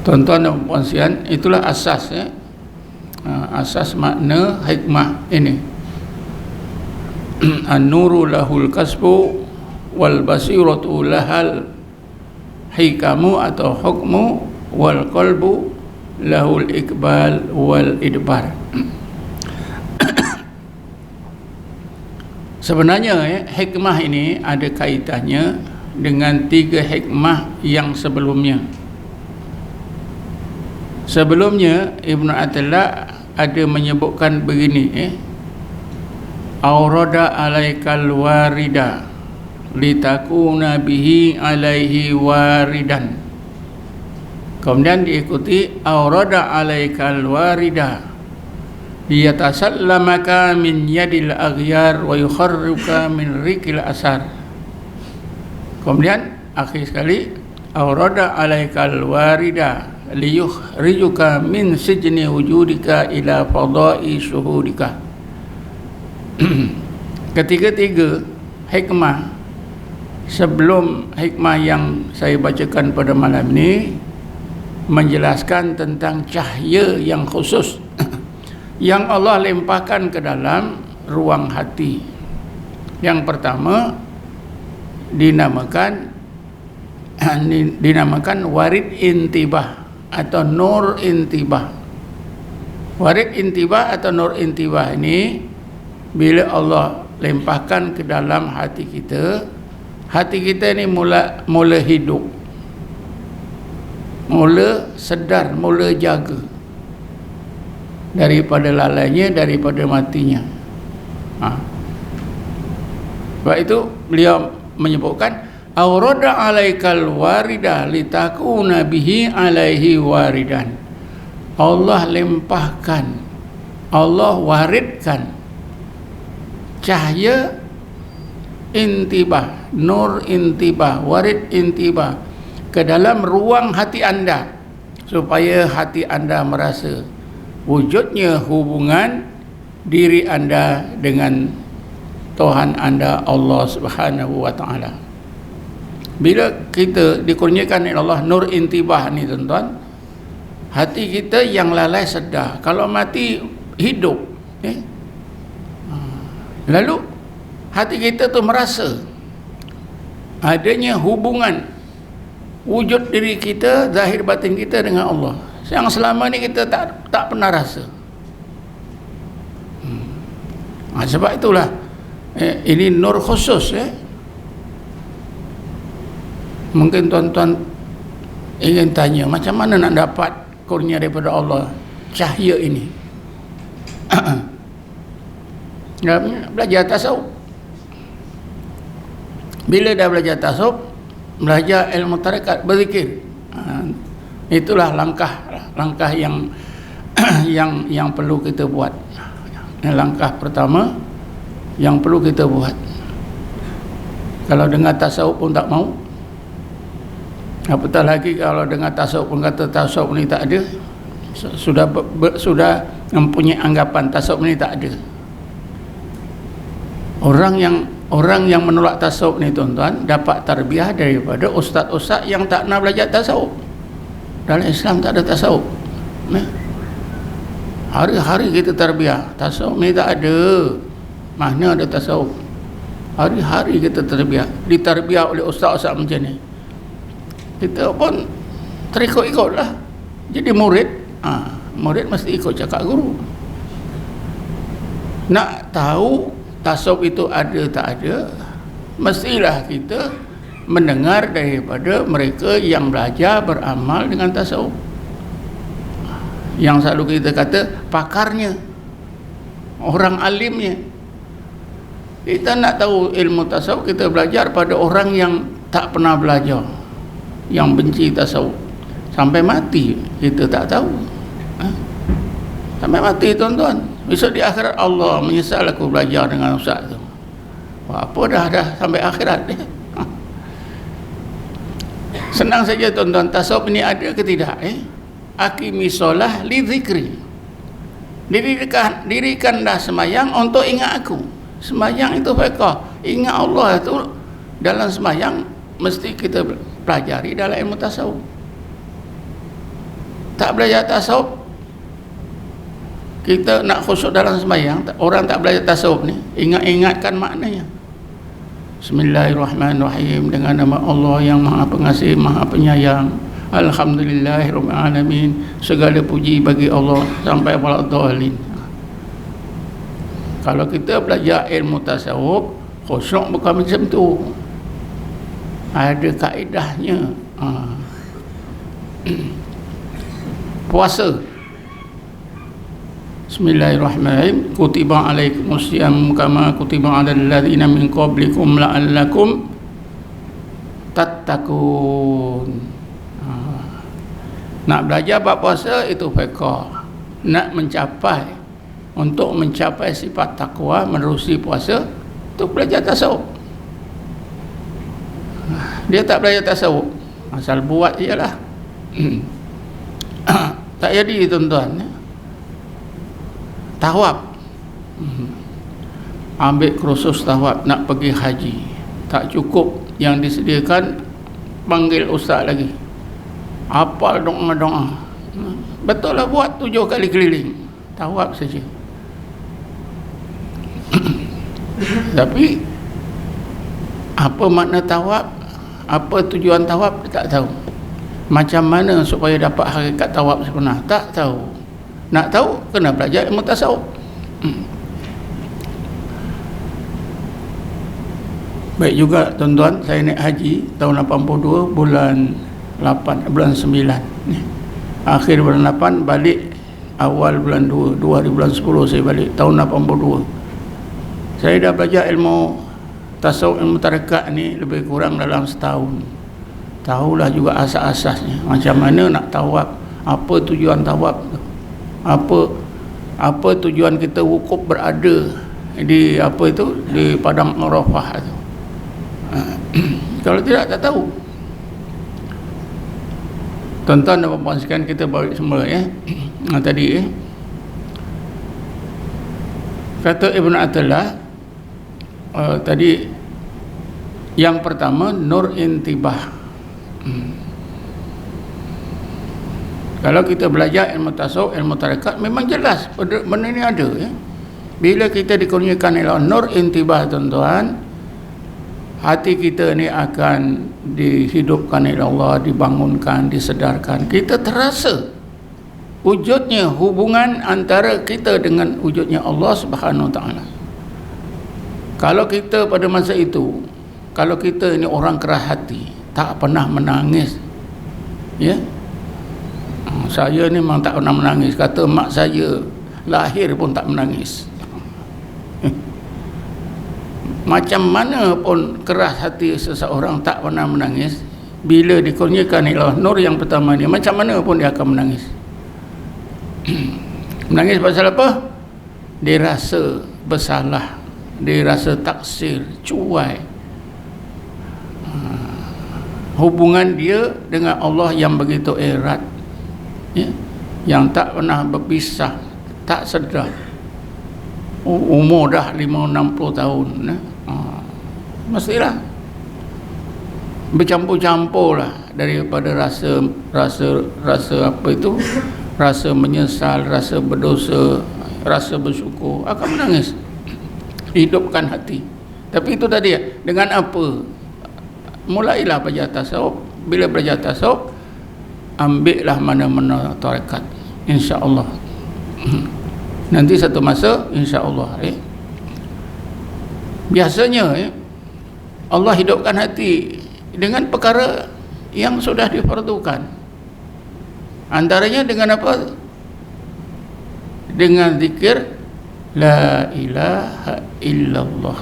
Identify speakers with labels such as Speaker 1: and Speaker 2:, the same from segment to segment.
Speaker 1: Tuan-tuan dan puan sekalian, itulah asas ya. Asas makna hikmah ini. An-nuru lahul kasbu wal basiratu lahal hikamu atau hukmu wal qalbu lahul iqbal wal idbar. Sebenarnya hikmah ini ada kaitannya dengan 3 hikmah yang sebelumnya. Sebelumnya Ibn Atillah ada menyebutkan begini, aurada alaikal warida litakuna bihi alaihi waridan. Kemudian diikuti aurada alaikal warida liyatasallamaka min yadil aghyar wa yukharruka min rikil asar. Kemudian akhir sekali aurada alaikal warida liyukhrijuka min sijni wujudika ila fadai syuhudika. Ketiga-tiga hikmah sebelum hikmah yang saya bacakan pada malam ini menjelaskan tentang cahaya yang khusus yang Allah limpahkan ke dalam ruang hati. Yang pertama dinamakan warid intibah atau nur intibah. Warid intibah atau nur intibah ini bila Allah limpahkan ke dalam hati kita ini mula hidup, mula sedar, mula jaga daripada lalainya, daripada matinya. Sebab itu beliau menyebutkan aurada alaikal warida litakuna bihi alaihi waridan. Allah limpahkan, Allah waridkan cahaya intibah, nur intibah, warid intibah ke dalam ruang hati anda, supaya hati anda merasa wujudnya hubungan diri anda dengan Tuhan anda Allah Subhanahu wa taala. Bila kita dikurniakan oleh Allah nur intibah ni tuan-tuan, hati kita yang lalai sedar, kalau mati hidup, lalu hati kita tu merasa adanya hubungan wujud diri kita, zahir batin kita dengan Allah yang selama ni kita tak pernah rasa. Sebab itulah ini nur khusus. Mungkin tuan-tuan ingin tanya, macam mana nak dapat kurnia daripada Allah cahaya ini? Belajar tasawuf. Bila dah belajar tasawuf, belajar ilmu tarekat, berzikir, itulah langkah yang yang perlu kita buat. Langkah pertama yang perlu kita buat. Kalau dengar tasawuf pun tak mau, apatah lagi kalau dengar tasawuf pun kata tasawuf ni tak ada, sudah mempunyai anggapan tasawuf ni tak ada. Orang yang menolak tasawuf ni tuan-tuan dapat tarbiyah daripada ustaz-ustaz yang tak nak belajar tasawuf. Dalam Islam tak ada tasawuf. Hari-hari kita tarbiyah, tasawuf ni tak ada. Mana ada tasawuf? Hari-hari kita ditarbiyah oleh ustaz-ustaz macam ni. Kita pun terikut-ikutlah. Jadi murid mesti ikut cakap guru. Nak tahu tasawuf itu ada tak ada, mestilah kita mendengar daripada mereka yang belajar beramal dengan tasawuf, yang selalu kita kata pakarnya, orang alimnya. Kita nak tahu ilmu tasawuf, kita belajar pada orang yang tak pernah belajar, yang benci tasawuf. Sampai mati kita tak tahu. Sampai mati tuan-tuan, besok di akhirat Allah menyesal aku belajar dengan ustaz tu. Apa dah sampai akhirat. Senang saja tuan-tuan, tasawuf ini ada ke tidak? Aqimi solah li zikri. Dirikanlah semayang untuk ingat aku. Semayang itu fiqh, ingat Allah itu dalam semayang mesti kita pelajari dalam ilmu tasawuf. tak belajar tasawuf, kita nak khusyuk dalam sembahyang, orang tak belajar tasawuf ni, ingatkan maknanya. Bismillahirrahmanirrahim, dengan nama Allah yang Maha Pengasih, Maha Penyayang. Alhamdulillahirabbil alamin, segala puji bagi Allah sampai waladhdallin. Kalau kita belajar ilmu tasawuf, khusyuk bukan macam tu. Ada kaedahnya. Puasa. Bismillahirrahmanirrahim. Kutiba alaikumusiyam kama kutiba alal ladzina min qablikum la'allakum tattaqun. Nak belajar bab puasa itu fiqh. Nak untuk mencapai sifat takwa menerusi puasa, itu belajar tasawuf. Dia tak belajar tasawuf, asal buat je lah. Tak jadi tuan-tuan. Tawaf, ambil kursus tawaf, nak pergi haji, tak cukup yang disediakan, panggil ustaz lagi, hafal doa-doa. Betul lah, buat 7 kali keliling, tawaf saja. Tapi apa makna tawaf, apa tujuan tawaf, tak tahu. Macam mana supaya dapat hakikat tawaf sebenar, tak tahu. Nak tahu, kena belajar ilmu tasawuf. Baik juga tuan-tuan, saya naik haji tahun 82, bulan 8, bulan 9 ni. Akhir bulan 8, balik awal bulan 2, 2010 saya balik, tahun 82. Saya dah belajar ilmu tasawuf, ilmu tarekat ni lebih kurang dalam setahun. Tahulah juga asas-asasnya, macam mana nak tawaf, apa tujuan tawaf tu, apa tujuan kita wukuf berada di apa itu, di padang Arafah tu. Kalau tidak, tak tahu. Tuan-tuan dan puan-puan sekalian, kita balik semula ya. Tadi kata Ibn Attallah, tadi yang pertama nur intibah. Kalau kita belajar ilmu tasawuf, ilmu tarekat, memang jelas benda ni ada ya. Bila kita dikurniakan oleh nur intibah tuan-tuan, hati kita ni akan dihidupkan oleh Allah, dibangunkan, disedarkan. Kita terasa wujudnya hubungan antara kita dengan wujudnya Allah Subhanahu Wa Taala. Kalau kita pada masa itu, kalau kita ni orang keras hati, tak pernah menangis, ya, saya ni memang tak pernah menangis. Kata mak saya, lahir pun tak menangis. Macam mana pun keras hati seseorang tak pernah menangis, bila dikurniakan ilah nur yang pertama ni, macam mana pun dia akan menangis. Menangis pasal apa? Dia rasa bersalah, dia rasa taksir, cuai. Hubungan dia dengan Allah yang begitu erat, ya, yang tak pernah berpisah, tak sedar. Umur dah 50-60 tahun, ya. Mestilah bercampur-campur lah, daripada rasa apa itu, rasa menyesal, rasa berdosa, rasa bersyukur, akan menangis. Hidupkan hati. Tapi itu tadi, dengan apa? Mulailah belajar tasawuf. Bila belajar tasawuf, ambillah mana-mana tarekat, insya-Allah. Nanti satu masa, insya-Allah, biasanya Allah hidupkan hati dengan perkara yang sudah difardukan. Antaranya dengan apa? Dengan zikir la ilaha illallah.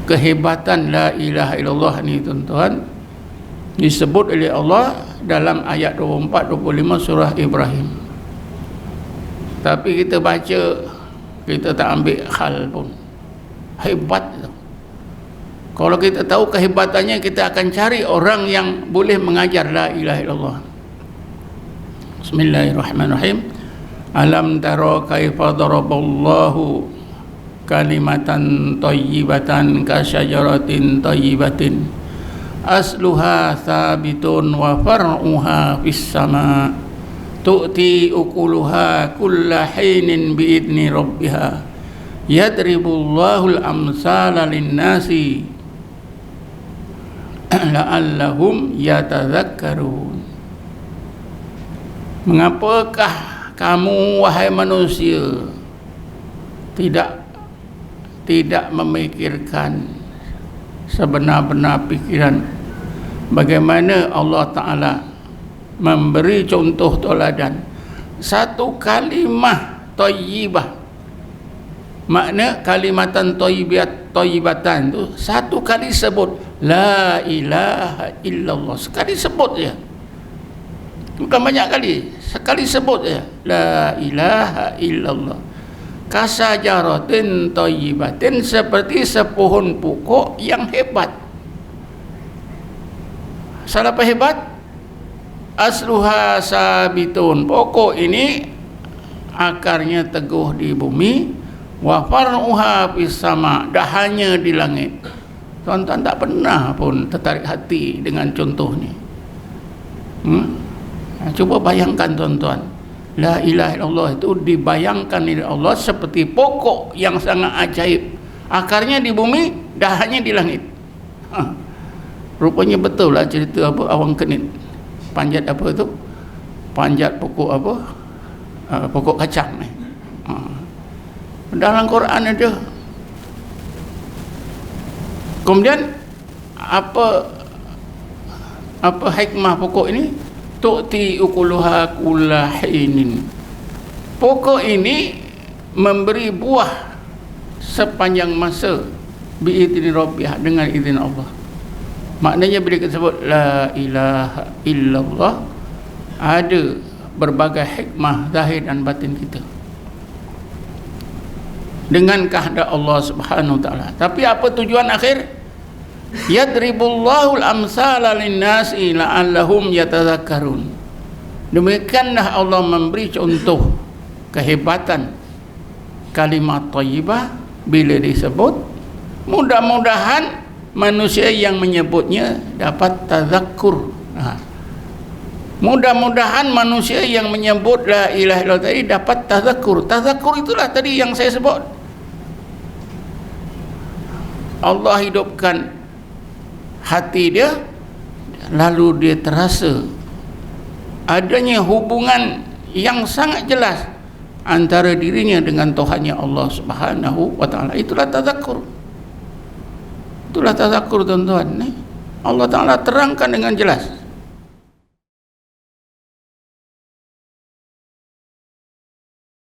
Speaker 1: Kehebatan la ilaha illallah ni tuan-tuan disebut oleh Allah dalam ayat 24-25 surah Ibrahim. Tapi kita baca, kita tak ambil hal pun. Hebat tu. Kalau kita tahu kehebatannya, kita akan cari orang yang boleh mengajar la ilaha illallah. Bismillahirrahmanirrahim. Alam tara kaifa daraballahu kalimatan thayyibatan ka syajaratin thayyibatin asluha thabitun wa far'uha fis sama tu'ti ukuluha kulla hinin biidni rabbiha yadribullahu al-amsala lin-nasi la'allahum yatadzakkarun. Mengapakah kamu wahai manusia tidak memikirkan sebenar-benar pikiran bagaimana Allah Ta'ala memberi contoh teladan satu kalimah thayyibah. Makna kalimatan thayyibatan tu satu kali sebut la ilaha illallah, sekali sebut je, bukan banyak kali, sekali sebut je la ilaha illallah. Kasajaratin thayyibatin, seperti sepohon pokok yang hebat. Siapa hebat? Asluha sabitun, pokok ini akarnya teguh di bumi, wa far'uha fis sama, dahannya di langit. Tuan-tuan tak pernah pun tertarik hati dengan contoh ni. Cuba bayangkan tuan-tuan, la ilaha illallah itu dibayangkan oleh Allah seperti pokok yang sangat ajaib, akarnya di bumi, dahannya di langit. Rupanya betul lah cerita apa awang kenit, panjat apa tu, panjat pokok apa, pokok kacang ni. Dalam Quran ada. Kemudian apa hikmah pokok ini? Tu'ti ukuluha kullahinin, pokok ini memberi buah sepanjang masa biidni rabbih, dengan izin Allah. Maknanya bila kita sebut la ilaha illallah, ada berbagai hikmah zahir dan batin kita dengan kehendak Allah Subhanahu wa taala. Tapi apa tujuan akhir? Yadribullahu al-amsala lin-nasi la'allahum yatadzakkarun. Demikianlah Allah memberi contoh kehebatan kalimat thayyibah bila disebut, mudah-mudahan manusia yang menyebutnya dapat tazakkur. Mudah-mudahan manusia yang menyebut la ilaha illallah tadi dapat tazakkur. Tazakkur itulah tadi yang saya sebut. Allah hidupkan hati dia, lalu dia terasa adanya hubungan yang sangat jelas antara dirinya dengan Tuhannya Allah Subhanahu wa taala. Itulah tazakkur. Itulah tazakkur tuan-tuan. Allah Taala terangkan dengan jelas.